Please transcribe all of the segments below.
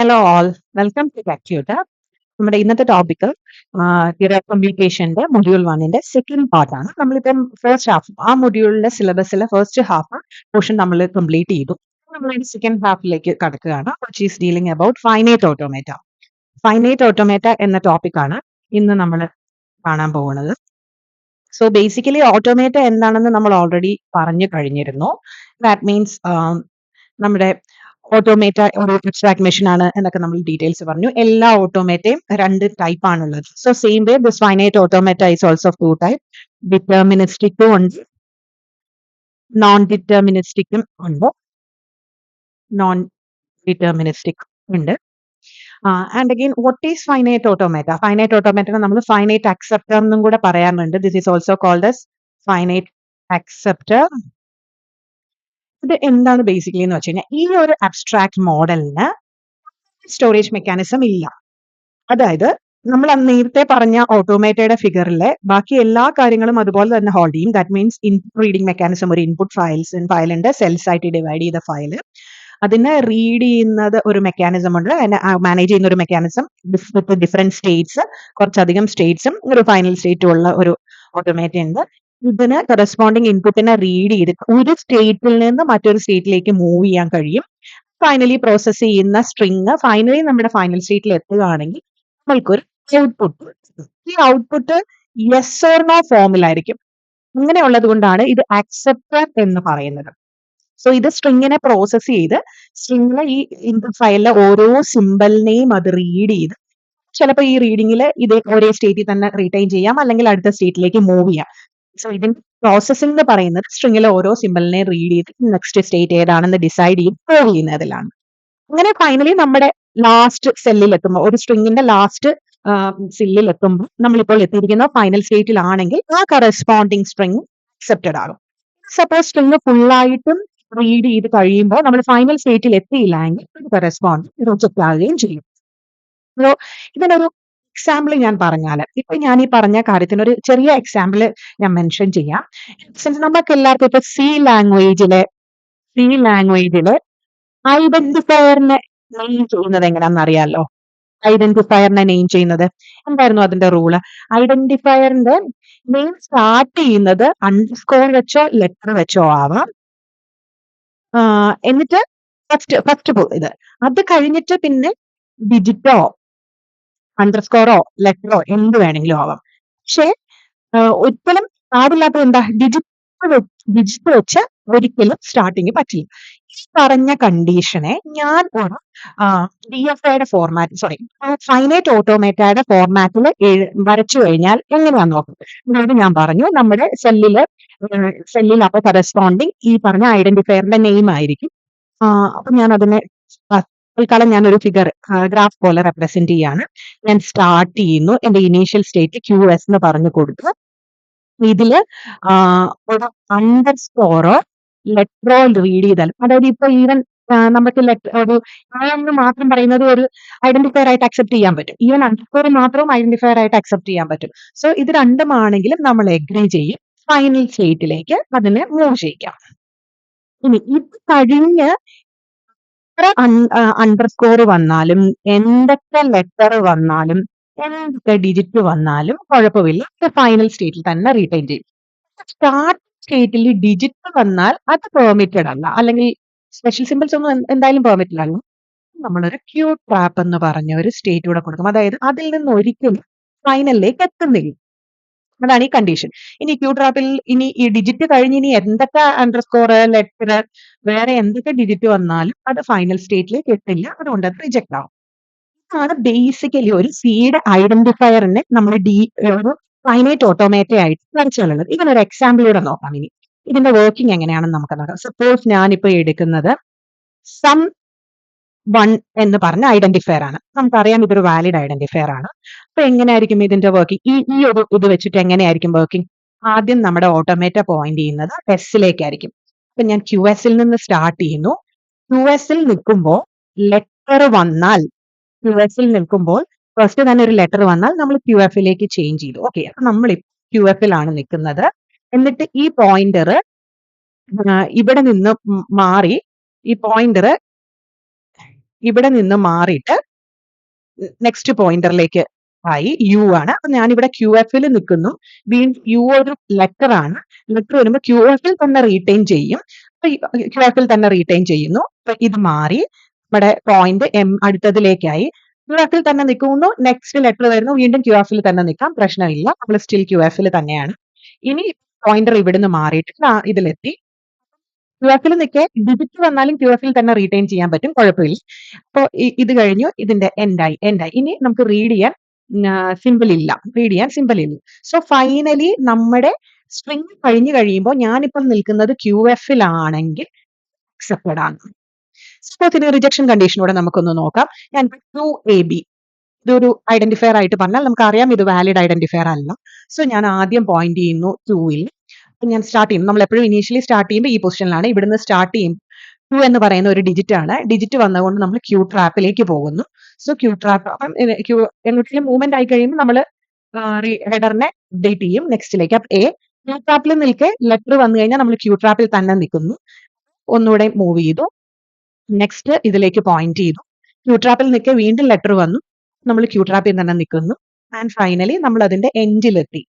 Hello all, welcome to Tech Tutor. നമ്മുടെ ഇന്നത്തെ topic theory കമ്മ്യൂണിക്കേഷന്റെ മൊഡ്യൂൾ 1ന്റെ സെക്കൻഡ് പാർട്ടാണ്. നമ്മളിപ്പം ഫസ്റ്റ് ഹാഫ് ആ മൊഡ്യൂളിലെ സിലബസിലെ ഫസ്റ്റ് ഹാഫ് പോർഷൻ നമ്മൾ കംപ്ലീറ്റ് ചെയ്തു. നമ്മൾ സെക്കൻഡ് ഹാഫിലേക്ക് കടക്കുകയാണ്, which is dealing about finite automata. Finite automata എന്ന ടോപ്പിക്കാണ് ഇന്ന് നമ്മൾ കാണാൻ പോകുന്നത്. സോ ബേസിക്കലി ഓട്ടോമേറ്റ എന്താണെന്ന് നമ്മൾ ഓൾറെഡി പറഞ്ഞു കഴിഞ്ഞിരുന്നു. ദാറ്റ് മീൻസ് നമ്മുടെ ഓട്ടോമേറ്റ ഒരു എബ്സ്ട്രാക്ട് മെഷീൻ ആണ് എന്നൊക്കെ നമ്മൾ ഡീറ്റെയിൽസ് പറഞ്ഞു. എല്ലാ ഓട്ടോമേറ്റയും രണ്ട് ടൈപ്പ് ആണുള്ളത്. So same way this finite automata is also two type. ഡിറ്റർമിനിസ്റ്റിക്കും ഉണ്ട്, നോൺ ഡിറ്റർമിനിസ്റ്റിക്കും ഉണ്ട്, നോൺ ഡിറ്റർമിനിസ്റ്റിക് ഉണ്ട്. And again what is finite automata? ഫൈനൈറ്റ് ഓട്ടോമേറ്റനെ നമ്മൾ ഫൈനൈറ്റ് അക്സെപ്റ്റർ എന്നും കൂടെ പറയാറുണ്ട്. This is also called as finite acceptor. ഇത് എന്താണ് ബേസിക്കലി എന്ന് വെച്ച് കഴിഞ്ഞാൽ, ഈ ഒരു അബ്സ്ട്രാക്ട് മോഡലിന് സ്റ്റോറേജ് മെക്കാനിസം ഇല്ല. അതായത് നമ്മൾ നേരത്തെ പറഞ്ഞ ഓട്ടോമേറ്റയുടെ ഫിഗറിലെ ബാക്കി എല്ലാ കാര്യങ്ങളും അതുപോലെ തന്നെ ഹോൾഡ് ചെയ്യും. That means input reading mechanism, ഒരു ഇൻപുട്ട് ഫയലുണ്ട്, സെൽസ് ആയിട്ട് ഡിവൈഡ് ചെയ്ത ഫയൽ, അതിനെ റീഡ് ചെയ്യുന്നത് ഒരു മെക്കാനിസം ഉണ്ട്, മാനേജ് ചെയ്യുന്ന ഒരു മെക്കാനിസം, ഡിഫറെന്റ് സ്റ്റേറ്റ്സ്, കുറച്ചധികം സ്റ്റേറ്റ്സും ഒരു ഫൈനൽ സ്റ്റേറ്റും ഉള്ള ഒരു ഓട്ടോമേറ്റ ഉണ്ട്. ഇതിന് കറസ്പോണ്ടിങ് ഇൻപുട്ടിനെ റീഡ് ചെയ്ത് ഒരു സ്റ്റേറ്റിൽ നിന്ന് മറ്റൊരു സ്റ്റേറ്റിലേക്ക് മൂവ് ചെയ്യാൻ കഴിയും. ഫൈനലി പ്രോസസ് ചെയ്യുന്ന സ്ട്രിങ് ഫൈനലി നമ്മുടെ ഫൈനൽ സ്റ്റേറ്റിൽ എത്തുകയാണെങ്കിൽ നമ്മൾക്കൊരു ഔട്ട്പുട്ട്. ഈ ഔട്ട്പുട്ട് യെസ് ഓർ നോ ഫോമിലായിരിക്കും. അങ്ങനെയുള്ളത് കൊണ്ടാണ് ഇത് അക്സെപ്റ്റർ എന്ന് പറയുന്നത്. സോ ഇത് സ്ട്രിങ്ങിനെ പ്രോസസ് ചെയ്ത് സ്ട്രിങ്ങിലെ ഈ ഇൻപുട്ട് ഫയലിലെ ഓരോ സിമ്പലിനെയും അത് റീഡ് ചെയ്ത് ചിലപ്പോൾ ഈ റീഡിങ്ങിൽ ഇത് ഒരേ സ്റ്റേറ്റിൽ തന്നെ റീറ്റെയിൻ ചെയ്യാം, അല്ലെങ്കിൽ അടുത്ത സ്റ്റേറ്റിലേക്ക് മൂവ് ചെയ്യാം. സോ ഇതിന്റെ പ്രോസസ്സിംഗ് എന്ന് പറയുന്നത് സ്ട്രിങ്ങിലെ ഓരോ സിമ്പലിനെ റീഡ് ചെയ്ത് നെക്സ്റ്റ് സ്റ്റേറ്റ് ഏതാണെന്ന് ഡിസൈഡ് ചെയ്ത് മൂവ് ചെയ്യുന്നതിലാണ്. അങ്ങനെ ഫൈനലി നമ്മുടെ ലാസ്റ്റ് സെല്ലിൽ എത്തുമ്പോൾ, ഒരു സ്ട്രിങ്ങിന്റെ ലാസ്റ്റ് സെല്ലിൽ എത്തുമ്പോൾ നമ്മളിപ്പോൾ എത്തിയിരിക്കുന്ന ഫൈനൽ സ്റ്റേറ്റിലാണെങ്കിൽ ആ കറസ്പോണ്ടിങ് സ്ട്രിങ് അക്സെപ്റ്റഡ് ആകും. സപ്പോസ് സ്ട്രിങ് ഫുള്ളായിട്ടും റീഡ് ചെയ്ത് കഴിയുമ്പോൾ നമ്മൾ ഫൈനൽ സ്റ്റേറ്റിൽ എത്തിയില്ല എങ്കിൽ കറസ്പോണ്ടിങ് റിജക്റ്റ് ആവുകയും ചെയ്യും. സോ ഇതിനൊരു എക്സാമ്പിൾ ഞാൻ പറഞ്ഞാൽ, ഇപ്പൊ ഞാൻ ഈ പറഞ്ഞ കാര്യത്തിന് ഒരു ചെറിയ എക്സാമ്പിൾ ഞാൻ മെൻഷൻ ചെയ്യാം. സിൻസ് നമുക്ക് എല്ലാവർക്കും ഇപ്പൊ സി ലാംഗ്വേജിലെ ഐഡന്റിഫയറിനെ നെയിം ചെയ്യുന്നത് എങ്ങനെയാണെന്ന് അറിയാലോ. ഐഡന്റിഫയറിനെ നെയിം ചെയ്യുന്നത് എന്തായിരുന്നു അതിന്റെ റൂള്? ഐഡന്റിഫയറിന്റെ നെയിം സ്റ്റാർട്ട് ചെയ്യുന്നത് അണ്ടർസ്കോർ വെച്ചോ ലെറ്റർ വെച്ചോ ആവാം. എന്നിട്ട് ഫസ്റ്റ് ഇത് അത് കഴിഞ്ഞിട്ട് പിന്നെ ഡിജിറ്റോ അണ്ടർസ്കോറോ ലെറ്ററോ എന്ത് വേണമെങ്കിലും ആവാം. പക്ഷേ ഒരിക്കലും പാടില്ലാത്തത് എന്താ? ഡിജിറ്റ് വെച്ച് ഒരിക്കലും സ്റ്റാർട്ടിങ് പറ്റില്ല. ഈ പറഞ്ഞ കണ്ടീഷനെ ഞാൻ ഒരു DFIയുടെ ഫൈനൈറ്റ് ഓട്ടോമേറ്റയുടെ ഫോർമാറ്റിൽ വരച്ചു കഴിഞ്ഞാൽ എങ്ങനെയാന്ന് നോക്കും. അതായത് ഞാൻ പറഞ്ഞു നമ്മുടെ സെല്ലിൽ അപ്പൊ കറസ്പോണ്ടിങ് ഈ പറഞ്ഞ ഐഡന്റിഫയറിന്റെ നെയിം ആയിരിക്കും. അപ്പൊ ഞാൻ അതിനെ തൽക്കാലം ഞാനൊരു ഫിഗർ ഗ്രാഫ് പോലെ റെപ്രസെന്റ് ചെയ്യാണ്. ഞാൻ സ്റ്റാർട്ട് ചെയ്യുന്നു, എന്റെ ഇനീഷ്യൽ സ്റ്റേറ്റ് QS എന്ന് പറഞ്ഞു കൊടുത്തു. ഇതില് ഒരു അണ്ടർസ്കോറോ ലെറ്ററോ റീഡ് ചെയ്താൽ, അതായത് ഇപ്പൊ ഈവൻ നമുക്ക് ഒരു എന്ന് മാത്രം പറയുന്നത് ഒരു ഐഡന്റിഫയർ ആയിട്ട് അക്സെപ്റ്റ് ചെയ്യാൻ പറ്റും. ഈവൻ അണ്ടർസ്കോർ മാത്രവും ഐഡന്റിഫയർ ആയിട്ട് അക്സെപ്റ്റ് ചെയ്യാൻ പറ്റും. സോ ഇത് രണ്ടുമാണെങ്കിലും നമ്മൾ എഗ്രി ചെയ്യും, ഫൈനൽ സ്റ്റേറ്റിലേക്ക് അതിനെ മൂവ് ചെയ്യിക്കാം. ഇനി ഇത് കഴിഞ്ഞ് അണ്ടർസ്കോർ വന്നാലും എന്തൊക്കെ ലെറ്റർ വന്നാലും എന്തൊക്കെ ഡിജിറ്റ് വന്നാലും കുഴപ്പമില്ല, ഫൈനൽ സ്റ്റേറ്റിൽ തന്നെ റീറ്റെയിൻ ചെയ്യും. സ്റ്റാർട്ട് സ്റ്റേറ്റിൽ ഡിജിറ്റ് വന്നാൽ അത് പെർമിറ്റഡ് അല്ല, അല്ലെങ്കിൽ സ്പെഷ്യൽ സിമ്പിൾസ് ഒന്നും എന്തായാലും പെർമിറ്റഡ് അല്ല. നമ്മളൊരു ക്യൂ ട്രാപ്പ് എന്ന് പറഞ്ഞ ഒരു സ്റ്റേറ്റ് കൂടെ കൊടുക്കും. അതായത് അതിൽ നിന്ന് ഒരിക്കലും ഫൈനലിലേക്ക് എത്തുന്നില്ല. അതാണ് ഈ കണ്ടീഷൻ. ഇനി ക്യൂ ട്രാപ്പിൽ ഇനി ഈ ഡിജിറ്റ് കഴിഞ്ഞ് ഇനി എന്തൊക്കെ അണ്ടർസ്കോർ ലെറ്റർ വേറെ എന്തൊക്കെ ഡിജിറ്റ് വന്നാലും അത് ഫൈനൽ സ്റ്റേറ്റിലേക്ക് എത്തില്ല, അതുകൊണ്ട് അത് റിജക്ട് ആവും. ഇതാണ് ബേസിക്കലി ഒരു സീഡ് ഐഡന്റിഫയറിനെ നമ്മൾ ഒരു ഫൈനൈറ്റ് ഓട്ടോമേറ്റ ആയിട്ട് വരച്ചുള്ളത്. ഇതിനൊരു എക്സാമ്പിളൂടെ നോക്കാം. ഇനി ഇതിന്റെ വർക്കിംഗ് എങ്ങനെയാണെന്ന് നമുക്ക് നോക്കാം. സപ്പോസ് ഞാനിപ്പോ എടുക്കുന്നത് സം 1 എന്ന് പറഞ്ഞ ഐഡന്റിഫയർ ആണ്. നമുക്കറിയാം ഇതൊരു വാലിഡ് ഐഡന്റിഫയർ ആണ്. അപ്പൊ എങ്ങനെയായിരിക്കും ഇതിന്റെ വർക്കിംഗ്? ഈ ഒരു ഇത് വെച്ചിട്ട് എങ്ങനെയായിരിക്കും വർക്കിംഗ്? ആദ്യം നമ്മുടെ ഓട്ടോമേറ്റ പോയിന്റ് ചെയ്യുന്നത് എസിലേക്കായിരിക്കും. അപ്പൊ ഞാൻ QSൽ നിന്ന് സ്റ്റാർട്ട് ചെയ്യുന്നു. QSൽ നിൽക്കുമ്പോൾ ലെറ്റർ വന്നാൽ ഫസ്റ്റ് തന്നെ ഒരു ലെറ്റർ വന്നാൽ നമ്മൾ QFലേക്ക് ചേഞ്ച് ചെയ്തു. ഓക്കെ, അപ്പൊ നമ്മൾ QFലാണ് നിൽക്കുന്നത്. എന്നിട്ട് ഈ പോയിന്റർ ഇവിടെ നിന്ന് മാറി ഈ പോയിന്റർ ഇവിടെ നിന്ന് മാറിയിട്ട് നെക്സ്റ്റ് പോയിന്ററിലേക്ക് ആയി യു ആണ്. അപ്പൊ ഞാനിവിടെ ക്യു എഫിൽ നിൽക്കുന്നു. വീണ്ടും യു ഒരു ലെറ്റർ ആണ്. ലെറ്റർ വരുമ്പോൾ ക്യു എഫിൽ തന്നെ റീറ്റെയിൻ ചെയ്യും. അപ്പൊ ക്യു എഫിൽ തന്നെ റീറ്റെയിൻ ചെയ്യുന്നു. അപ്പൊ ഇത് മാറി നമ്മുടെ പോയിന്റ് എം അടുത്തതിലേക്കായി. ക്യു എഫിൽ തന്നെ നിൽക്കുന്നു. നെക്സ്റ്റ് ലെറ്റർ വരുന്നു. വീണ്ടും ക്യു എഫിൽ തന്നെ നിൽക്കാം, പ്രശ്നമില്ല. നമ്മൾ സ്റ്റിൽ ക്യു എഫിൽ തന്നെയാണ്. ഇനി പോയിന്റർ ഇവിടുന്ന് മാറിയിട്ട് ഇതിലെത്തി. ക്യു എഫിൽ നിൽക്കെ ഡിജിറ്റ് വന്നാലും ക്യു എഫിൽ തന്നെ റീറ്റെയിൻ ചെയ്യാൻ പറ്റും, കുഴപ്പമില്ല. അപ്പോൾ ഇത് കഴിഞ്ഞു, ഇതിന്റെ എൻഡായി. ഇനി നമുക്ക് റീഡ് ചെയ്യാൻ സിമ്പിൾ ഇല്ല. സോ ഫൈനലി നമ്മുടെ സ്ട്രിംഗ് കഴിഞ്ഞു കഴിയുമ്പോൾ ഞാനിപ്പം നിൽക്കുന്നത് ക്യു എഫിലാണെങ്കിൽ അക്സെപ്റ്റഡ് ആണ്. സപ്പോസ് ഇനി റിജക്ഷൻ കണ്ടീഷനോടെ നമുക്കൊന്ന് നോക്കാം. ഞാൻ ടു എ ബി ഇതൊരു ഐഡന്റിഫയർ ആയിട്ട് പറഞ്ഞാൽ നമുക്കറിയാം ഇത് വാലിഡ് ഐഡന്റിഫയർ അല്ല. സോ ഞാൻ ആദ്യം പോയിന്റ് ചെയ്യുന്നു 2ൽ. ഞാൻ സ്റ്റാർട്ട് ചെയ്യും. നമ്മൾ എപ്പോഴും ഇനീഷ്യലി സ്റ്റാർട്ട് ചെയ്യുമ്പോൾ ഈ പൊസിഷനിലാണ്. ഇവിടുന്ന് സ്റ്റാർട്ട് ചെയ്യും 2 എന്ന് പറയുന്ന ഒരു ഡിജിറ്റ് ആണ്. ഡിജിറ്റ് വന്നതുകൊണ്ട് നമ്മൾ ക്യൂ ട്രാപ്പിലേക്ക് പോകുന്നു. സോ ക്യൂ ട്രാപ്പ് എങ്ങോട്ടെങ്കിലും മൂവ്മെന്റ് ആയി കഴിയുമ്പോൾ നമ്മൾ ഹെഡറിനെ അപ്ഡേറ്റ് ചെയ്യും നെക്സ്റ്റിലേക്ക്. അപ്പൊ ക്യൂ ട്രാപ്പിൽ നിൽക്കെ ലെറ്റർ വന്നു കഴിഞ്ഞാൽ നമ്മൾ ക്യൂ ട്രാപ്പിൽ തന്നെ നിൽക്കുന്നു. ഒന്നുകൂടെ മൂവ് ചെയ്തു, നെക്സ്റ്റ് ഇതിലേക്ക് പോയിന്റ് ചെയ്തു. ക്യൂ ട്രാപ്പിൽ നിൽക്കെ വീണ്ടും ലെറ്റർ വന്നു, നമ്മൾ ക്യൂ ട്രാപ്പിൽ തന്നെ നിൽക്കുന്നു. ആൻഡ് ഫൈനലി നമ്മൾ അതിന്റെ എൻഡിലെത്തി.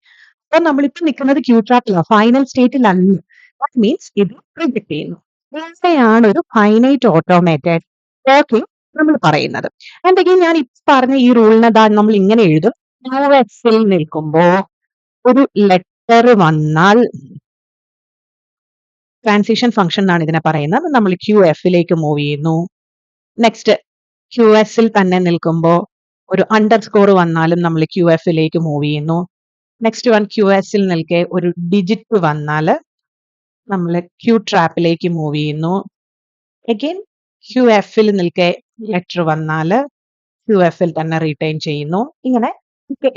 അപ്പൊ നമ്മളിപ്പോ നിൽക്കുന്നത് ക്യൂ ട്രാപ്പിലാണ്, ഫൈനൽ സ്റ്റേറ്റിലല്ല. ദാറ്റ് മീൻസ് ഇത് റിജക്ട് ചെയ്യുന്നു. ഇങ്ങനെയാണ് ഒരു ഫൈനൈറ്റ് ഓട്ടോമേറ്റഡ് വർക്കിംഗ് നമ്മൾ പറയുന്നത്. ആൻഡ് അഗെയിൻ ഞാൻ ഇപ്പൊ പറഞ്ഞ ഈ റൂളിനെ നമ്മൾ ഇങ്ങനെ എഴുതും. ക്യൂ എഫിൽ നിൽക്കുമ്പോ ഒരു ലെറ്റർ വന്നാൽ ട്രാൻസിഷൻ ഫംഗ്ഷൻ എന്നാണ് ഇതിനെ പറയുന്നത്. നമ്മൾ ക്യൂ എഫിലേക്ക് മൂവ് ചെയ്യുന്നു. നെക്സ്റ്റ് ക്യൂ എസിൽ തന്നെ നിൽക്കുമ്പോൾ ഒരു അണ്ടർസ്കോർ വന്നാലും നമ്മൾ ക്യൂ എഫിലേക്ക് മൂവ് ചെയ്യുന്നു. നെക്സ്റ്റ് വൺ ക്യൂ എസിൽ നിൽക്കെ ഒരു ഡിജിറ്റ് വന്നാൽ നമ്മൾ ക്യൂ ട്രാപ്പിലേക്ക് മൂവ് ചെയ്യുന്നു. അഗെയിൻ ക്യൂ എഫിൽ നിൽക്കെ ലെറ്റർ വന്നാൽ ക്യൂ എഫിൽ തന്നെ റീറ്റെയിൻ ചെയ്യുന്നു. ഇങ്ങനെ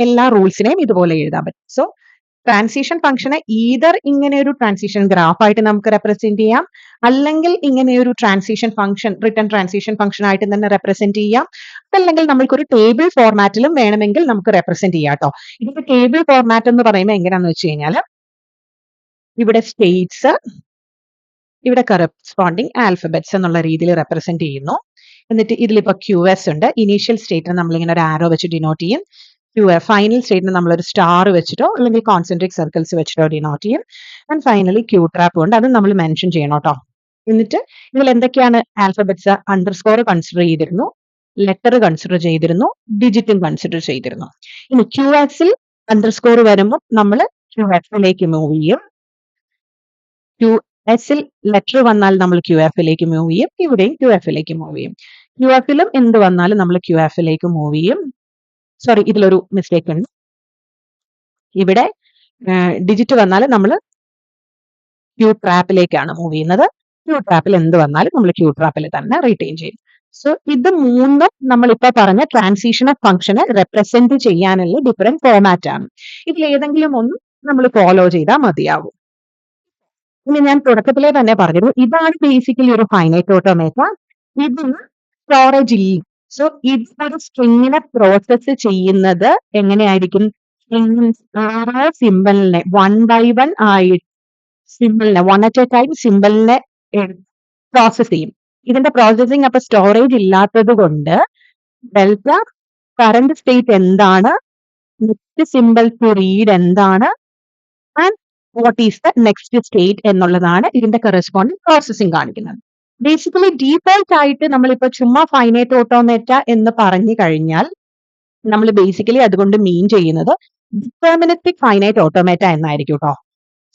എല്ലാ റൂൾസിനെയും ഇതുപോലെ എഴുതാൻ പറ്റും. സോ ട്രാൻസിഷൻ ഫംഗ്ഷനെ ഈതർ ഇങ്ങനെ ഒരു ട്രാൻസിഷൻ ഗ്രാഫ് ആയിട്ട് നമുക്ക് റെപ്രസെന്റ് ചെയ്യാം, അല്ലെങ്കിൽ ഇങ്ങനെ ഒരു transition function return transition function ആയിട്ട് തന്നെ റെപ്രസെന്റ് ചെയ്യാം, അതല്ലെങ്കിൽ നമ്മൾക്കൊരു ടേബിൾ ഫോർമാറ്റിലും വേണമെങ്കിൽ നമുക്ക് റെപ്രസെന്റ് ചെയ്യാം കേട്ടോ. ഇതിന്റെ ടേബിൾ ഫോർമാറ്റ് എന്ന് പറയുമ്പോൾ എങ്ങനെയാന്ന് വെച്ച് കഴിഞ്ഞാൽ ഇവിടെ സ്റ്റേറ്റ്സ്, ഇവിടെ കറസ്പോണ്ടിങ് ആൽഫബറ്റ്സ് എന്നുള്ള രീതിയിൽ റെപ്രസെന്റ് ചെയ്യുന്നു. എന്നിട്ട് ഇതിലിപ്പോ ക്യു എസ് ഉണ്ട്. ഇനീഷ്യൽ സ്റ്റേറ്റിനെ നമ്മളിങ്ങനെ ഒരു ആരോ വെച്ച് ഡിനോട്ട് ചെയ്യും. ഫൈനൽ സ്റ്റേറ്റിന് നമ്മളൊരു സ്റ്റാർ വെച്ചിട്ടോ അല്ലെങ്കിൽ കോൺസെൻട്രിക് സർക്കിൾസ് വെച്ചിട്ടോ ഡിനോട്ട് ചെയ്യും. ആൻഡ് ഫൈനലി ക്യൂ ട്രാപ്പ് ഉണ്ട്, അത് നമ്മൾ മെൻഷൻ ചെയ്യണം കേട്ടോ. എന്നിട്ട് ഇതിൽ എന്തൊക്കെയാണ് ആൽഫബറ്റ്സ്? അണ്ടർസ്കോർ കൺസിഡർ ചെയ്തിരുന്നു, ലെറ്റർ കൺസിഡർ ചെയ്തിരുന്നു, ഡിജിറ്റും കൺസിഡർ ചെയ്തിരുന്നു. ഇനി ക്യൂ എസിൽ അണ്ടർസ്കോർ വരുമ്പോൾ നമ്മൾ ക്യൂ എഫിലേക്ക് മൂവ് ചെയ്യും. ക്യൂ എസിൽ ലെറ്റർ വന്നാൽ നമ്മൾ ക്യൂ എഫിലേക്ക് മൂവ് ചെയ്യും. ഇവിടെയും ക്യൂ എഫിലേക്ക് മൂവ് ചെയ്യും. ക്യൂ എഫിലും എന്ത് വന്നാലും നമ്മൾ ക്യൂ എഫിലേക്ക് മൂവ് ചെയ്യും. സോറി, ഇതിലൊരു മിസ്റ്റേക്ക് ഉണ്ട്. ഇവിടെ ഡിജിറ്റ് വന്നാൽ നമ്മൾ ക്യൂ ട്രാപ്പിലേക്കാണ് മൂവ് ചെയ്യുന്നത്. ക്യൂ ട്രാപ്പിൽ എന്ത് വന്നാലും നമ്മൾ ക്യൂ ട്രാപ്പിൽ തന്നെ റീറ്റെയിൻ ചെയ്യും. സോ ഇത് മൂന്നും നമ്മളിപ്പോ പറഞ്ഞ ട്രാൻസിഷൻ ഫംഗ്ഷനെ റെപ്രസെന്റ് ചെയ്യാനുള്ള ഡിഫറെന്റ് ഫോർമാറ്റ് ആണ്. ഇതിൽ ഏതെങ്കിലും ഒന്ന് നമ്മൾ ഫോളോ ചെയ്താൽ മതിയാവും. ഇനി ഞാൻ തുടക്കത്തിലെ തന്നെ പറഞ്ഞിരുന്നു, ഇതാണ് ബേസിക്കലി ഒരു ഫൈനൈറ്റ് ഓട്ടോമേറ്റർ. ഇതിന് സ്റ്റോറേജ് ഇല്ല. സോ ഇതൊരു സ്ട്രിങ്ങിനെ പ്രോസസ് ചെയ്യുന്നത് എങ്ങനെയായിരിക്കും? ഓരോ സിമ്പിളിനെ വൺ ബൈ വൺ ആയി സിമ്പിളിനെ വൺ അറ്റ് എ ടൈം സിമ്പിളിനെ പ്രോസസ് ചെയ്യും. ഇതിന്റെ പ്രോസസ്സിംഗ് അപ്പൊ സ്റ്റോറേജ് ഇല്ലാത്തത് കൊണ്ട് ഡെൽറ്റ കറന്റ് സ്റ്റേറ്റ് എന്താണ്, നെക്സ്റ്റ് സിമ്പിൾ ടു റീഡ് എന്താണ്, and what is the next state എന്നുള്ളതാണ് ഇതിന്റെ കറസ്പോണ്ടിങ് പ്രോസസ്സിംഗ് കാണിക്കുന്നത്. ബേസിക്കലി ഡീഫോൾട്ട് ആയിട്ട് നമ്മളിപ്പോ ചുമ്മാ ഫൈനൈറ്റ് ഓട്ടോമേറ്റ എന്ന് പറഞ്ഞു കഴിഞ്ഞാൽ നമ്മൾ ബേസിക്കലി അതുകൊണ്ട് മീൻ ചെയ്യുന്നത് ഡിറ്റർമിനിസ്റ്റിക് ഫൈനൈറ്റ് ഓട്ടോമേറ്റ എന്നായിരിക്കും കേട്ടോ.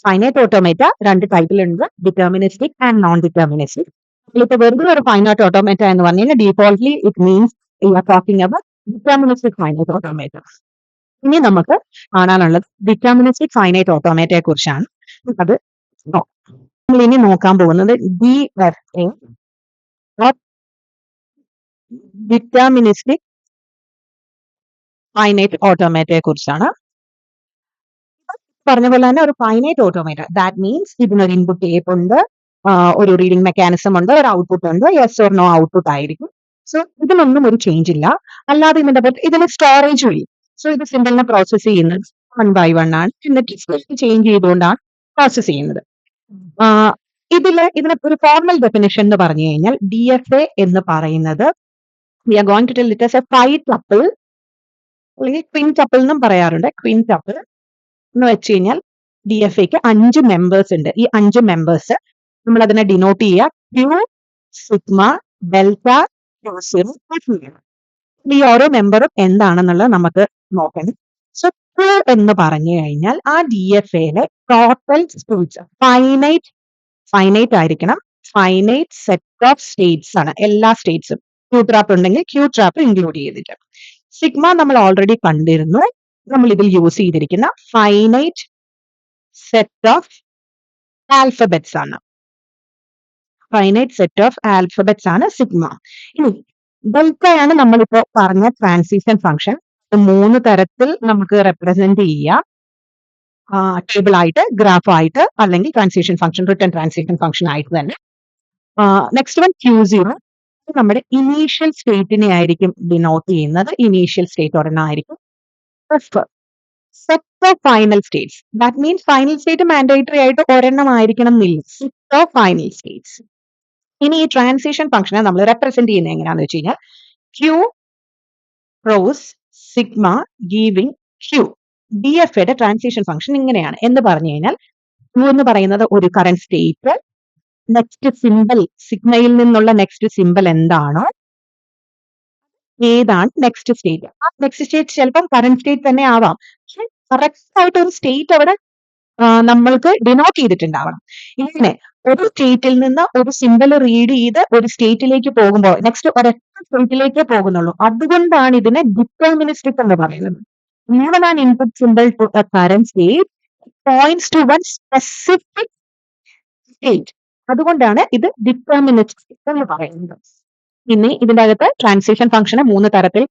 ഫൈനൈറ്റ് ഓട്ടോമേറ്റ രണ്ട് ടൈപ്പിലുണ്ട്, ഡിറ്റർമിനിസ്റ്റിക് ആൻഡ് നോൺ ഡിറ്റർമിനിസ്റ്റിക്. നമ്മളിപ്പോ വെറുതെ ഒരു ഫൈനൈറ്റ് ഓട്ടോമേറ്റ എന്ന് പറഞ്ഞു കഴിഞ്ഞാൽ defaultly it means you are talking about deterministic finite automata. ഇനി നമുക്ക് കാണാനുള്ളത് ഡിറ്റർമിനിസ്റ്റിക് ഫൈനൈറ്റ് ഓട്ടോമേറ്റയെ കുറിച്ചാണ്. അത് നമ്മൾ ഇനി നോക്കാൻ പോകുന്നത് DFA ഡിറ്റർമിനിസ്റ്റിക് ഫൈനൈറ്റ് ഓട്ടോമേറ്റയെ കുറിച്ചാണ്. പറഞ്ഞ പോലെ തന്നെ ഒരു ഫൈനൈറ്റ് ഓട്ടോമേറ്റർ, ദാറ്റ് മീൻസ് ഇതിനൊരു ഇൻപുട്ട് ടേപ്പ് ഉണ്ട്, ഒരു റീഡിംഗ് മെക്കാനിസം ഉണ്ട്, ഒരു ഔട്ട്പുട്ട് ഉണ്ട്, യെസ് ഓർ നോ ഔട്ട്പുട്ട് ആയിരിക്കും. സോ ഇതിനൊന്നും ഒരു ചേഞ്ച് ഇല്ല. അല്ലാതെ ഇതിന് സ്റ്റോറേജും ഇല്ല. സോ ഇത് സിമ്പിളിനെ പ്രോസസ് ചെയ്യുന്നത് വൺ ബൈ വൺ ആണ്, എന്നിട്ട് ചേഞ്ച് ചെയ്തുകൊണ്ടാണ് പ്രോസസ് ചെയ്യുന്നത്. ഇതിന് ഒരു ഫോർമൽ ഡെഫിനിഷൻ എന്ന് പറഞ്ഞു കഴിഞ്ഞാൽ DFA എന്ന് പറയുന്നത് we are going to tell it as a five tuple അല്ലെങ്കിൽ ക്വിൻ ടപ്പിൾ എന്നും പറയാറുണ്ട്. ക്വിൻ ടപ്പിൾ എന്ന് വെച്ച് കഴിഞ്ഞാൽ DFAക്ക് 5 മെമ്പേഴ്സ് ഉണ്ട്. ഈ 5 മെമ്പേഴ്സ് നമ്മൾ അതിനെ ഡിനോട്ട് ചെയ്യുക ക്യൂ, സിഗ്മ, ഡെൽറ്റ, ക്യൂസിറോ, ഈ ഓരോ മെമ്പറും എന്താണെന്നുള്ളത് നമുക്ക് നോക്കണം. സോ ക്യൂ എന്ന് പറഞ്ഞു കഴിഞ്ഞാൽ ആ DFAയിലെ ടോട്ടൽ സ്റ്റേറ്റ്സ് ഫൈനൈറ്റ് ആയിരിക്കണം. ഫൈനൈറ്റ് സെറ്റ് ഓഫ് സ്റ്റേറ്റ്സ് ആണ് എല്ലാ സ്റ്റേറ്റ്സും. ക്യൂ ട്രാപ്പ് ഉണ്ടെങ്കിൽ ക്യൂ ട്രാപ്പ് ഇൻക്ലൂഡ് ചെയ്തിട്ട്. സിഗ്മ നമ്മൾ ഓൾറെഡി കണ്ടിരുന്നു. നമ്മൾ ഇതിൽ യൂസ് ചെയ്തിരിക്കുന്ന ഫൈനൈറ്റ് സെറ്റ് ഓഫ് ആൽഫബറ്റ്സ് ആണ്. ഫൈനൈറ്റ് സെറ്റ് ഓഫ് ആൽഫബറ്റ്സ് ആണ് സിഗ്മ. ഇനി ഡെൽറ്റയാണ് നമ്മളിപ്പോ പറഞ്ഞ ട്രാൻസിഷൻ ഫംഗ്ഷൻ. 3 തരത്തിൽ നമുക്ക് റെപ്രസെന്റ് ചെയ്യാം. ടേബിൾ ആയിട്ട്, ഗ്രാഫ് ആയിട്ട്, അല്ലെങ്കിൽ transition function, return transition function ആയിട്ട് തന്നെ. നെക്സ്റ്റ് വൺ Q0 നമ്മുടെ ഇനീഷ്യൽ സ്റ്റേറ്റിനെ ആയിരിക്കും ഡിനോട്ട് ചെയ്യുന്നത്. ഇനീഷ്യൽ സ്റ്റേറ്റ് ഒരെണ്ണം ആയിരിക്കും. Set of final States, that means final state mandatory ആയിട്ട് ഒരെണ്ണം ആയിരിക്കണം എന്നില്ല. Set of final States. ഇനി ഈ ട്രാൻസിഷൻ ഫംഗ്ഷനെ നമ്മൾ റെപ്രസെന്റ് ചെയ്യുന്നത് എങ്ങനെയാണെന്ന് വെച്ച് കഴിഞ്ഞാൽ Q cross sigma giving Q. DFAയുടെ ട്രാൻസിഷൻ ഫംഗ്ഷൻ ഇങ്ങനെയാണ് എന്ന് പറഞ്ഞു കഴിഞ്ഞാൽ Q എന്ന് പറയുന്നത് ഒരു കറന്റ് സ്റ്റേറ്റ്, നെക്സ്റ്റ് സിമ്പിൾ സിഗ്മയിൽ നിന്നുള്ള നെക്സ്റ്റ് സിമ്പിൾ എന്താണോ ഏതാണ് നെക്സ്റ്റ് സ്റ്റേറ്റ്. ആ നെക്സ്റ്റ് സ്റ്റേറ്റ് ചിലപ്പം കറന്റ് സ്റ്റേറ്റ് തന്നെ ആവാം. പക്ഷെ കറക്റ്റ് ആയിട്ട് ഒരു സ്റ്റേറ്റ് അവിടെ നമ്മൾക്ക് ഡിനോട്ട് ചെയ്തിട്ടുണ്ടാവണം. ഇങ്ങനെ ഒരു സ്റ്റേറ്റിൽ നിന്ന് ഒരു സിമ്പിൾ റീഡ് ചെയ്ത് ഒരു സ്റ്റേറ്റിലേക്ക് പോകുമ്പോൾ നെക്സ്റ്റ് ഒരൊറ്റ സ്റ്റേറ്റിലേക്കേ പോകുന്നുള്ളൂ. അതുകൊണ്ടാണ് ഇതിനെ ഡിറ്റർമിനിസ്റ്റിക് എന്ന് പറയുന്നത്. Even an input symbol to a current state points to one specific state. അതുകൊണ്ടാണ് ഇത് ഡിറ്റർമിനിസ്റ്റിക് എന്ന് പറയുന്നത്. ഇനി ഇതിന്റെ അകത്ത് ട്രാൻസിഷൻ ഫംഗ്ഷനെ 3 തരത്തിൽ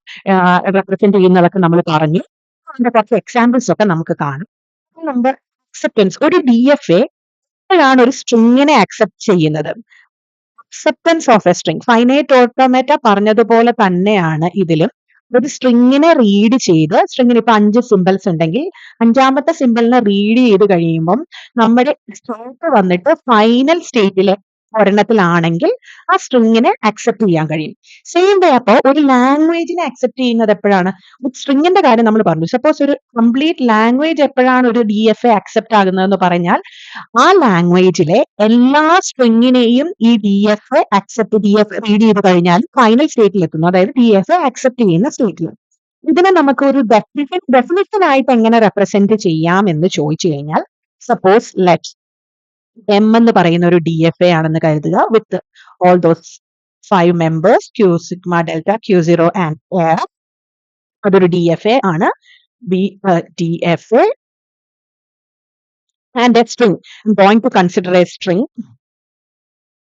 റെപ്രസെന്റ് ചെയ്യുന്നതൊക്കെ നമ്മൾ പറഞ്ഞു. അതിന്റെ കുറച്ച് എക്സാമ്പിൾസ് ഒക്കെ നമുക്ക് കാണാം. Number acceptance. ഒരു DFA എപ്പോഴാണ് ഒരു സ്ട്രിങ്ങിനെ അക്സെപ്റ്റ് ചെയ്യുന്നത്? Acceptance of A string. Finite ഓട്ടോമേറ്റ പറഞ്ഞതുപോലെ തന്നെയാണ് ഇതിലും. ഒരു സ്ട്രിങ്ങിനെ റീഡ് ചെയ്ത്, സ്ട്രിങ്ങിന് ഇപ്പൊ 5 സിമ്പിൾസ് ഉണ്ടെങ്കിൽ 5ാമത്തെ സിമ്പിളിനെ റീഡ് ചെയ്ത് കഴിയുമ്പം നമ്മുടെ സ്റ്റേറ്റ് വന്നിട്ട് ഫൈനൽ സ്റ്റേറ്റിലെ ഒരെണ്ണത്തിലാണെങ്കിൽ ആ സ്ട്രിങ്ങിനെ അക്സെപ്റ്റ് ചെയ്യാൻ കഴിയും. സെയിം വേ അപ്പോ ഒരു ലാംഗ്വേജിനെ അക്സെപ്റ്റ് ചെയ്യുന്നത് എപ്പോഴാണ്? സ്ട്രിങ്ങിന്റെ കാര്യം നമ്മൾ പറഞ്ഞു. സപ്പോസ് ഒരു കംപ്ലീറ്റ് ലാംഗ്വേജ് എപ്പോഴാണ് ഒരു DFA അക്സെപ്റ്റ് ആകുന്നതെന്ന് പറഞ്ഞാൽ ആ ലാംഗ്വേജിലെ എല്ലാ സ്ട്രിങ്ങിനെയും ഈ DFA റീഡ് ചെയ്ത് കഴിഞ്ഞാൽ ഫൈനൽ സ്റ്റേറ്റിൽ എത്തുന്നു. അതായത് DFA അക്സെപ്റ്റ് ചെയ്യുന്ന സ്റ്റേറ്റിൽ. ഇതിനെ നമുക്ക് ഒരു ഡെഫിനിഷൻ ആയിട്ട് എങ്ങനെ റെപ്രസെന്റ് ചെയ്യാം എന്ന് ചോദിച്ചു കഴിഞ്ഞാൽ, സപ്പോസ് ലെറ്റ് M എന്ന് പറയുന്ന ഒരു DFA ആണെന്ന് കരുതുക. With all those 5 members Q, sigma, delta, Q0 and R. അതൊരു DFA ആണ്. DFA and a string. I'm going to consider a string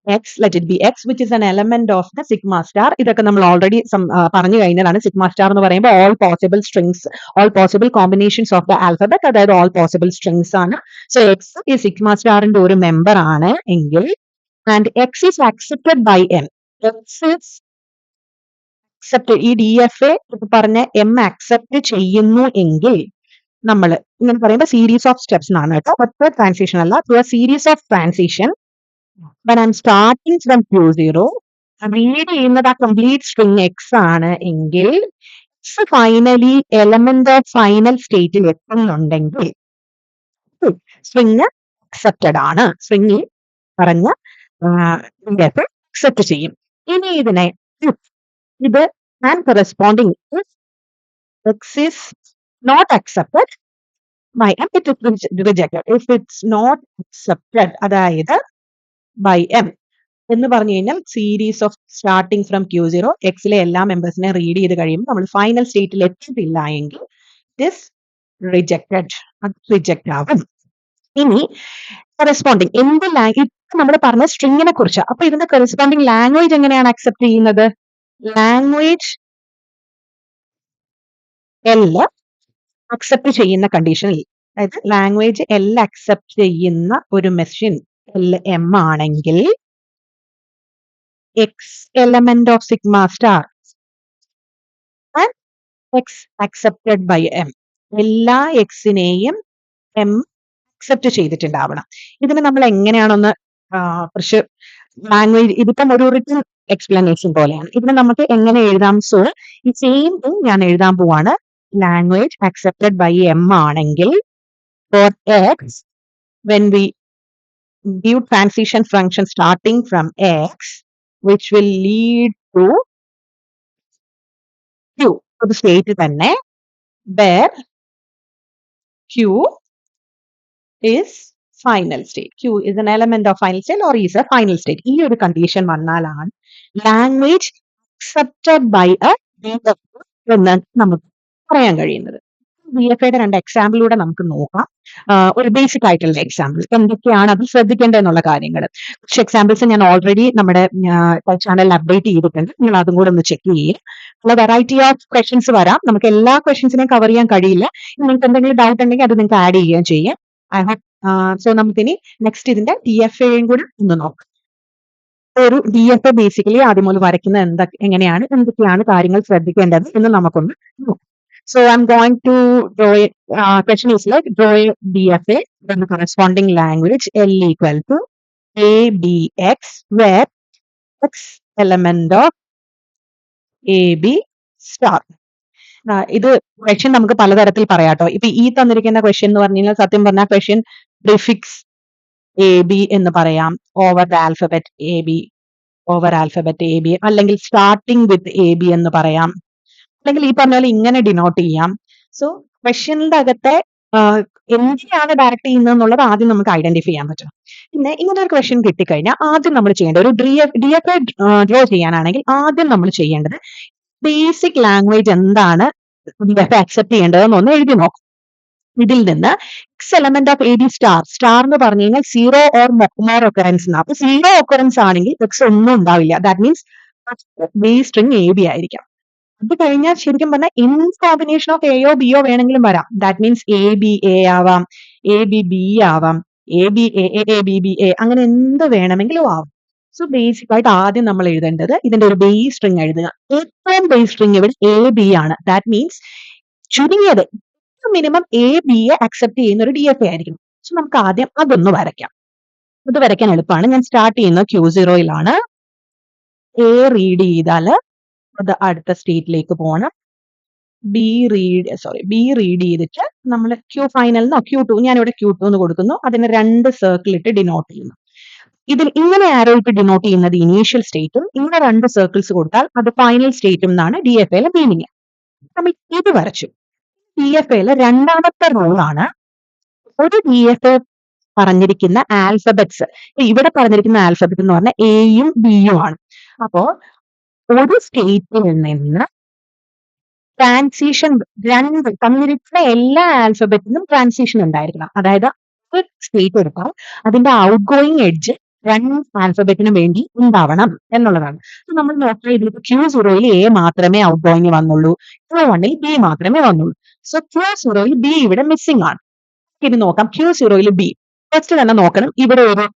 X, let it be X, which is an element of the sigma star. ഇതൊക്കെ നമ്മൾ already പറഞ്ഞു കഴിഞ്ഞതാണ്. Sigma star എന്ന് പറയുമ്പോൾ all possible strings, all possible combinations of the alphabet, അതായത് all possible strings ആണ്. So X ഈ sigma സ്റ്റാറിന്റെ ഒരു മെമ്പർ ആണ് എങ്കിൽ and X is accepted by M. X is accepted. ഈ DFA പറഞ്ഞ M accept ചെയ്യുന്നു എങ്കിൽ നമ്മൾ ഇങ്ങനെ പറയുമ്പോൾ സീരീസ് ഓഫ് സ്റ്റെപ്സ് ആണ് കേട്ടോ. ഒറ്റ ട്രാൻസിഷൻ അല്ല. Through A series of transition when I'm starting from Q0 read ചെയ്യുന്നത് ആ കംപ്ലീറ്റ് സ്ട്രിങ് X ആണ് എങ്കിൽ X finally element of final സ്റ്റേറ്റിൽ എത്തുന്നുണ്ടെങ്കിൽ സ്ട്രിങ് അക്സെപ്റ്റഡ് ആണ്. സ്ട്രിങ് പറഞ്ഞ അക്സെപ്റ്റ് ചെയ്യും. ഇനി ഇതിനെ ഇത് and corresponding X is not accepted by M, it is rejected. If it's not accepted, അതായത് by M എന്ന് പറഞ്ഞു കഴിഞ്ഞാൽ series of starting from Q0 എക്സിലെ എല്ലാ മെമ്പേഴ്സിനെ റീഡ് ചെയ്ത് കഴിയുമ്പോൾ നമ്മൾ ഫൈനൽ സ്റ്റേറ്റിൽ എത്തിയിട്ടില്ല എങ്കിൽ ഇറ്റ് ഈസ് റിജക്റ്റഡ്. റിജക്റ്റ് ആവും. ഇനി കറസ്പോണ്ടിങ് എന്ത് ലാംഗ്വേജ് നമ്മൾ പറഞ്ഞ സ്ട്രിങ്ങിനെ കുറിച്ച്. അപ്പൊ ഇതിന്റെ കറസ്പോണ്ടിങ് ലാംഗ്വേജ് എങ്ങനെയാണ് അക്സെപ്റ്റ് ചെയ്യുന്നത്? ലാംഗ്വേജ് L അക്സെപ്റ്റ് ചെയ്യുന്ന കണ്ടീഷനിൽ, അതായത് ലാംഗ്വേജ് L അക്സെപ്റ്റ് ചെയ്യുന്ന ഒരു മെഷീൻ LM ആണെങ്കിൽ X element of sigma star and X accepted by M. എല്ലാ Xനെയും M അക്സെപ്റ്റ് ചെയ്തിട്ടുണ്ടാവണം. ഇതിനെ നമ്മൾ എങ്ങനെയാണൊന്ന് ലാംഗ്വേജ് ഇതിപ്പം ഒരു റിട്ടൺ എക്സ്പ്ലനേഷൻ പോലെയാണ്. ഇതിനെ നമുക്ക് എങ്ങനെ എഴുതാം? സോ ഈ സെയിം തിങ് ഞാൻ എഴുതാൻ പോവാണ്. ലാംഗ്വേജ് അക്സെപ്റ്റഡ് ബൈ എം ആണെങ്കിൽ for x when we give transition function starting from x which will lead to q ഒരു സ്റ്റേറ്റ് തന്നെ where q is final state. Q is an element of final state or is a final state. ഈ ഒരു condition വന്നാലാണ് language accepted by a DFA എന്ന് നമുക്ക് പറയാൻ കഴിയുന്നത്. DFAയുടെ 2 എക്സാമ്പിളിലൂടെ നമുക്ക് നോക്കാം. ഒരു ബേസിക് ആയിട്ടുള്ള എക്സാമ്പിൾ എന്തൊക്കെയാണ് അത് ശ്രദ്ധിക്കേണ്ടതെന്നുള്ള കാര്യങ്ങൾ. കുറച്ച് എക്സാമ്പിൾസ് ഞാൻ ഓൾറെഡി നമ്മുടെ ചാനലിൽ അപ്ഡേറ്റ് ചെയ്തിട്ടുണ്ട്. നിങ്ങൾ അതും കൂടെ ഒന്ന് ചെക്ക് ചെയ്യുക. ഉള്ള വെറൈറ്റി ഓഫ് ക്വസ്റ്റ്യൻസ് വരാം. നമുക്ക് എല്ലാ ക്വസ്റ്റ്യൻസിനെയും കവർ ചെയ്യാൻ കഴിയില്ല. നിങ്ങൾക്ക് എന്തെങ്കിലും ഡൗട്ട് ഉണ്ടെങ്കിൽ അത് നിങ്ങൾക്ക് ആഡ് ചെയ്യുകയും ചെയ്യാം. ഐ ഹോപ്പ് സോ നമുക്കിനി നെക്സ്റ്റ് ഇതിന്റെ DFAയും കൂടി ഒന്ന് നോക്കാം. ഒരു DFA ബേസിക്കലി ആദ്യം മുതൽ വരയ്ക്കുന്നത് എങ്ങനെയാണ്, എന്തൊക്കെയാണ് കാര്യങ്ങൾ ശ്രദ്ധിക്കേണ്ടത് എന്ന് നമുക്കൊന്ന് നോക്കാം. So I'm going to draw a question is like draw a DFA then the corresponding language L equal to ABX where X element of AB star. ഇത് ക്വസ്റ്റ്യൻ നമുക്ക് പലതരത്തിൽ പറയാട്ടോ. ഇപ്പൊ ഈ തന്നിരിക്കുന്ന ക്വസ്റ്റ്യൻ എന്ന് പറഞ്ഞു കഴിഞ്ഞാൽ സത്യം പറഞ്ഞാൽ ക്വസ്റ്റ്യൻ പ്രിഫിക്സ് AB എന്ന് പറയാം, ഓവർ ദ ആൽഫബറ്റ് AB അല്ലെങ്കിൽ സ്റ്റാർട്ടിംഗ് വിത്ത് AB എന്ന് പറയാം, അല്ലെങ്കിൽ ഈ പറഞ്ഞ പോലെ ഇങ്ങനെ ഡിനോട്ട് ചെയ്യാം. സോ ക്വസ്റ്റ്യനിന്റെ അകത്തെ എന്തിനാണ് ഡയറക്റ്റ് ചെയ്യുന്നത് എന്നുള്ളത് ആദ്യം നമുക്ക് ഐഡന്റിഫൈ ചെയ്യാൻ പറ്റും. പിന്നെ ഇങ്ങനെ ഒരു ക്വസ്റ്റ്യൻ കിട്ടിക്കഴിഞ്ഞാൽ ആദ്യം നമ്മൾ ചെയ്യേണ്ടത് ഒരു DFA ഡ്രോ ചെയ്യാനാണെങ്കിൽ ആദ്യം നമ്മൾ ചെയ്യേണ്ടത് ബേസിക് ലാംഗ്വേജ് എന്താണ് DFA അക്സെപ്റ്റ് ചെയ്യേണ്ടതെന്ന് എഴുതി നോക്കും. ഇതിൽ നിന്ന് X element of AB star എന്ന് പറഞ്ഞു കഴിഞ്ഞാൽ 0 ഓർ മോർ ഒക്കറൻസ്. അപ്പൊ 0 ഒക്കറൻസ് ആണെങ്കിൽ എക്സ് ഒന്നും ഉണ്ടാവില്ല. That means base string AB ആയിരിക്കാം. അത് കഴിഞ്ഞാൽ ശരിക്കും പറഞ്ഞാൽ എന്ത് കോമ്പിനേഷൻ ഓഫ് എയോ ബിയോ വേണമെങ്കിലും വരാം. ദാറ്റ് മീൻസ് AB ആവാം, AB ആവാം, AB അങ്ങനെ എന്ത് വേണമെങ്കിലും ആവാം. സോ ബേസിക് ആയിട്ട് ആദ്യം നമ്മൾ എഴുതേണ്ടത് ഇതിന്റെ ഒരു ബേസ് സ്ട്രിങ് എഴുതുക. ഏറ്റവും ബേസ് സ്ട്രിങ് ഇവിടെ AB ആണ്. ദാറ്റ് മീൻസ് ചുരുങ്ങിയത് മിനിമം AB അക്സെപ്റ്റ് ചെയ്യുന്ന ഒരു DFA ആയിരിക്കും. സോ നമുക്ക് ആദ്യം അതൊന്ന് വരയ്ക്കാം. ഇത് വരയ്ക്കാൻ എളുപ്പമാണ്. ഞാൻ സ്റ്റാർട്ട് ചെയ്യുന്നത് Q0യിലാണ്. A റീഡ് ചെയ്താൽ അത് അടുത്ത സ്റ്റേറ്റിലേക്ക് പോകണം. B റീഡ് ചെയ്തിട്ട് നമ്മൾ Q ഫൈനലിനോ Q2, ഞാനിവിടെ Q2 എന്ന് കൊടുക്കുന്നു. അതിന് 2 സർക്കിൾ ഇട്ട് ഡിനോട്ട് ചെയ്യുന്നു. ഇതിൽ ഇങ്ങനെ ആരോ ഇട്ട് ഡിനോട്ട് ചെയ്യുന്നത് ഇനീഷ്യൽ സ്റ്റേറ്റും ഇങ്ങനെ 2 സർക്കിൾസ് കൊടുത്താൽ അത് ഫൈനൽ സ്റ്റേറ്റും എന്നാണ് DFAയിലെ മീനിങ്. നമ്മൾ ഇത് വരച്ചു. DFAയിലെ രണ്ടാമത്തെ റൂളാണ് ഒരു DFA പറഞ്ഞിരിക്കുന്ന ആൽഫബറ്റ്സ്. ഇവിടെ പറഞ്ഞിരിക്കുന്ന ആൽഫബറ്റ് എന്ന് പറഞ്ഞാൽ എയും ബിയും ആണ്. അപ്പോ ഒരു സ്റ്റേറ്റിൽ നിന്ന് ട്രാൻസിഷൻ തന്നിരിക്കുന്ന എല്ലാ ആൽഫബറ്റിനും ട്രാൻസിഷൻ ഉണ്ടായിരിക്കണം. അതായത് ഒരു സ്റ്റേറ്റ് എടുത്താൽ അതിന്റെ ഔട്ട് ഗോയിങ് എഡ്ജ് 2 ആൽഫബറ്റിന് വേണ്ടി ഉണ്ടാവണം എന്നുള്ളതാണ്. നമ്മൾ നോക്കിയാൽ ഇതിലിപ്പോ Q0യിൽ A മാത്രമേ ഔട്ട് ഗോയിങ് വന്നുള്ളൂ, Q1ൽ B മാത്രമേ വന്നുള്ളൂ. സോ Q0യിൽ B ഇവിടെ മിസ്സിംഗ് ആണ്. ഇനി നോക്കാം Q0യിൽ B. ഫസ്റ്റ് തന്നെ നോക്കണം ഇവിടെ ഒരു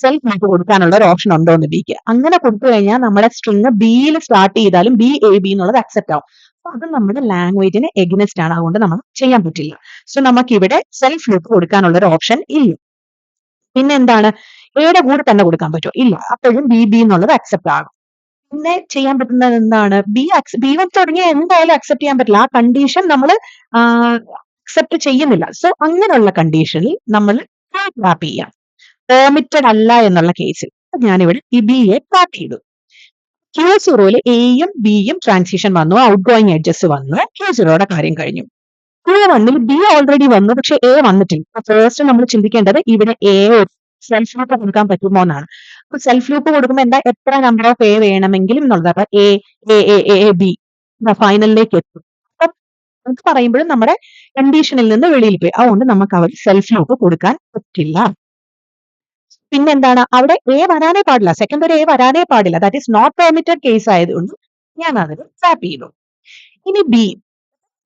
സെൽഫ് നമുക്ക് കൊടുക്കാനുള്ള ഒരു ഓപ്ഷൻ ഉണ്ടോ എന്ന് Bക്ക്. അങ്ങനെ കൊടുത്തു കഴിഞ്ഞാൽ നമ്മുടെ സ്ട്രിങ് Bയിൽ സ്റ്റാർട്ട് ചെയ്താലും BAB എന്നുള്ളത് അക്സെപ്റ്റ് ആവും. അപ്പൊ അത് നമ്മുടെ ലാംഗ്വേജിന് എഗ്നസ്റ്റ് ആണ്, അതുകൊണ്ട് നമ്മൾ ചെയ്യാൻ പറ്റില്ല. സോ നമുക്ക് ഇവിടെ സെൽഫ് ലൂപ്പ് കൊടുക്കാനുള്ള ഒരു ഓപ്ഷൻ ഇല്ല. പിന്നെ എന്താണ്, എയുടെ കൂടെ തന്നെ കൊടുക്കാൻ പറ്റുമോ? ഇല്ല. അപ്പോഴും BB എന്നുള്ളത് അക്സെപ്റ്റ് ആകും. പിന്നെ ചെയ്യാൻ പറ്റുന്നത് എന്താണ്, B1 തുടങ്ങിയ എന്തായാലും അക്സെപ്റ്റ് ചെയ്യാൻ പറ്റില്ല. ആ കണ്ടീഷൻ നമ്മൾ അക്സെപ്റ്റ് ചെയ്യുന്നില്ല. സോ അങ്ങനെയുള്ള കണ്ടീഷനിൽ നമ്മൾ ട്രാപ്പ് ചെയ്യാം. പെർമിറ്റഡ് അല്ല എന്നുള്ള കേസിൽ ഞാനിവിടെ ഈ BA ട്രാപ്പ് ചെയ്തു. Q0യിൽ Aയും Bയും ട്രാൻസിഷൻ വന്നു, ഔട്ട് ഗോയിങ് എഡ്ജസ് വന്നു, Q0യുടെ കാര്യം കഴിഞ്ഞു. Q1ൽ B ഓൾറെഡി വന്നു, പക്ഷെ A വന്നിട്ടില്ല. ഫസ്റ്റ് നമ്മൾ ചിന്തിക്കേണ്ടത് ഇവിടെ A സെൽഫ് ലൂപ്പ് കൊടുക്കാൻ പറ്റുമോ എന്നാണ്. അപ്പൊ സെൽഫ് ലൂപ്പ് കൊടുക്കുമ്പോൾ എന്താ, എത്ര നമ്പർ ഓഫ് A വേണമെങ്കിലും എന്നുള്ളത്. അപ്പൊ B ഫൈനലിലേക്ക് എത്തും. അത് പറയുമ്പോഴും നമ്മുടെ കണ്ടീഷനിൽ നിന്ന് വെളിയിൽ പോയി. അതുകൊണ്ട് നമുക്ക് അവർ സെൽഫ് ലൂപ്പ് കൊടുക്കാൻ പറ്റില്ല. പിന്നെന്താണ്, അവിടെ A വരാനേ പാടില്ല, സെക്കൻഡ് ഒരു A വരാനേ പാടില്ല. That is not permitted case ആയതുകൊണ്ട് ഞാൻ അതിൽ ട്രാപ്പ് ചെയ്തു. ഇനി B,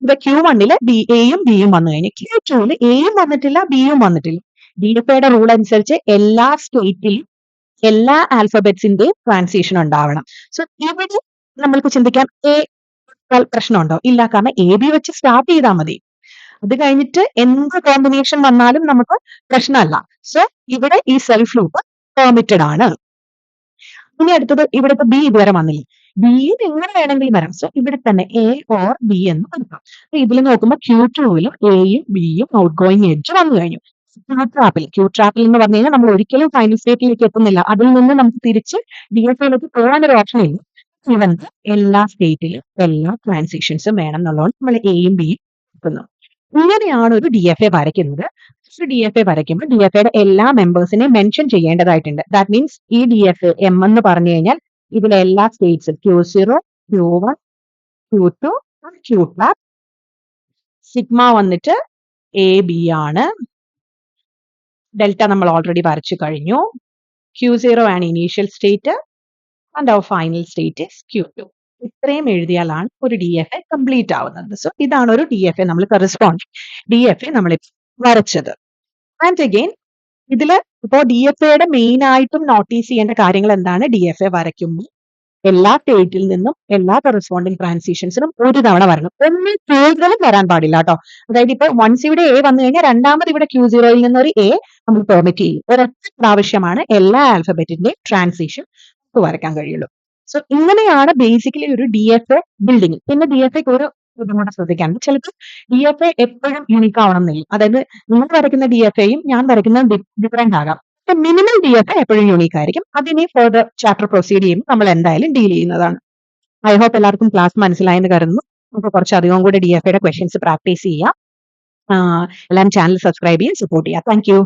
ഇവിടെ Q1ൽ Aയും Bയും വന്നു കഴിഞ്ഞു. Q2ൽ Aയും വന്നിട്ടില്ല, Bയും വന്നിട്ടില്ല. DFAയുടെ റൂൾ അനുസരിച്ച് എല്ലാ സ്റ്റേറ്റിലും എല്ലാ ആൽഫബറ്റ്സിന്റെയും ട്രാൻസിഷൻ ഉണ്ടാവണം. സോ ഇവിടെ നമ്മൾക്ക് ചിന്തിക്കാം A പ്രശ്നമുണ്ടോ? ഇല്ല, കാരണം AB വെച്ച് സ്റ്റാർട്ട് ചെയ്താൽ മതി. അത് കഴിഞ്ഞിട്ട് എന്ത് കോമ്പിനേഷൻ വന്നാലും നമുക്ക് പ്രശ്നമല്ല. സോ ഇവിടെ ഈ സെൽഫ് ലൂപ്പ് പെർമിറ്റഡ് ആണ്. ഇനി അടുത്തത് ഇവിടെ ഇപ്പൊ ബി ഇതുവരെ വന്നില്ല. ബിയിൽ എങ്ങനെ വേണമെങ്കിലും വരാം. സോ ഇവിടെ തന്നെ എ ഓർ ബി എന്ന് കൊടുക്കാം. അപ്പൊ ഇതിൽ നോക്കുമ്പോൾ Q2ലും എയും ബിയും ഔട്ട് ഗോയിങ് എഡ്ജ് വന്നു കഴിഞ്ഞു. ക്യൂ ട്രാപ്പിൽ എന്ന് പറഞ്ഞു കഴിഞ്ഞാൽ നമ്മൾ ഒരിക്കലും ഫൈനൽ സ്റ്റേറ്റിലേക്ക് എത്തുന്നില്ല. അതിൽ നിന്ന് നമുക്ക് തിരിച്ച് DFAയിലേക്ക് പോകാനൊരു ഓപ്ഷൻ ഇല്ല. ഇവന്റ് എല്ലാ സ്റ്റേറ്റിലും എല്ലാ ട്രാൻസിഷൻസും വേണം എന്നുള്ളതാണ് നമ്മൾ എയും ബിയും എടുക്കുന്നു. ഇങ്ങനെയാണ് ഒരു DFA വരയ്ക്കുന്നത്. ഒരു DFA വരയ്ക്കുമ്പോൾ DFAയുടെ എല്ലാ മെമ്പേഴ്സിനെയും മെൻഷൻ ചെയ്യേണ്ടതായിട്ടുണ്ട്. ദാറ്റ് മീൻസ് ഈ DFA M എന്ന് പറഞ്ഞു കഴിഞ്ഞാൽ ഇതിലെ എല്ലാ സ്റ്റേറ്റ്സും Q0, Q1, Q2, Q trap, sigma വന്നിട്ട് എ ബി ആണ്. ഡെൽറ്റ നമ്മൾ ഓൾറെഡി വരച്ചു കഴിഞ്ഞു. Q0 ആണ് initial state and our final state is Q2. ഇത്രയും എഴുതിയാലാണ് ഒരു DFA കംപ്ലീറ്റ് ആവുന്നത്. സോ ഇതാണ് ഒരു DFA നമ്മൾ കറസ്പോണ്ടിങ് DFA നമ്മൾ വരച്ചത്. ആൻഡ് അഗെയിൻ ഇതിൽ ഇപ്പോൾ DFAയുടെ മെയിൻ ആയിട്ടും നോട്ടീസ് ചെയ്യേണ്ട കാര്യങ്ങൾ എന്താണ്? DFA വരയ്ക്കുമ്പോൾ എല്ലാ സ്റ്റേറ്റിൽ നിന്നും എല്ലാ കറസ്പോണ്ടിങ് ട്രാൻസിഷൻസിനും ഒരു തവണ വരണം. ഒന്നിൽ കൂടുതലും വരാൻ പാടില്ല കേട്ടോ. അതായത് ഇപ്പൊ വൺസ് ഇവിടെ എ വന്നു കഴിഞ്ഞാൽ രണ്ടാമത് ഇവിടെ Q0യിൽ നിന്ന് ഒരു എ നമ്മൾ പെർമിറ്റ് ചെയ്യും. ഒരൊറ്റ പ്രാവശ്യമാണ് എല്ലാ ആൽഫബറ്റിന്റെയും ട്രാൻസിഷൻ വരയ്ക്കാൻ കഴിയുള്ളൂ. സോ ഇങ്ങനെയാണ് ബേസിക്കലി ഒരു DFA ബിൽഡിംഗ്. പിന്നെ DFAക്ക് ഒരു ഇതും കൂടെ ശ്രദ്ധിക്കാനുണ്ട്. ചിലപ്പോൾ DFA എപ്പോഴും യൂണിക് ആവണമെന്നില്ല. അതായത് നിങ്ങൾ വരയ്ക്കുന്ന DFAയും ഞാൻ വരയ്ക്കുന്നത് ഡിഫറെന്റ് ആകാം. മിനിമം DFA എപ്പോഴും യൂണിക് ആയിരിക്കും. അതിനെ ഫർദർ ചാപ്റ്റർ പ്രൊസീഡ് ചെയ്യുമ്പോൾ നമ്മൾ എന്തായാലും ഡീൽ ചെയ്യുന്നതാണ്. ഐ ഹോപ്പ് എല്ലാവർക്കും ക്ലാസ് മനസ്സിലായെന്ന് കരുതുന്നു. നമുക്ക് കുറച്ചധികം കൂടെ DFAയുടെ ക്വസ്റ്റ്യൻസ് പ്രാക്ടീസ് ചെയ്യാം. എല്ലാവരും ചാനൽ സബ്സ്ക്രൈബ് ചെയ്യുക, സപ്പോർട്ട് ചെയ്യുക. Thank you.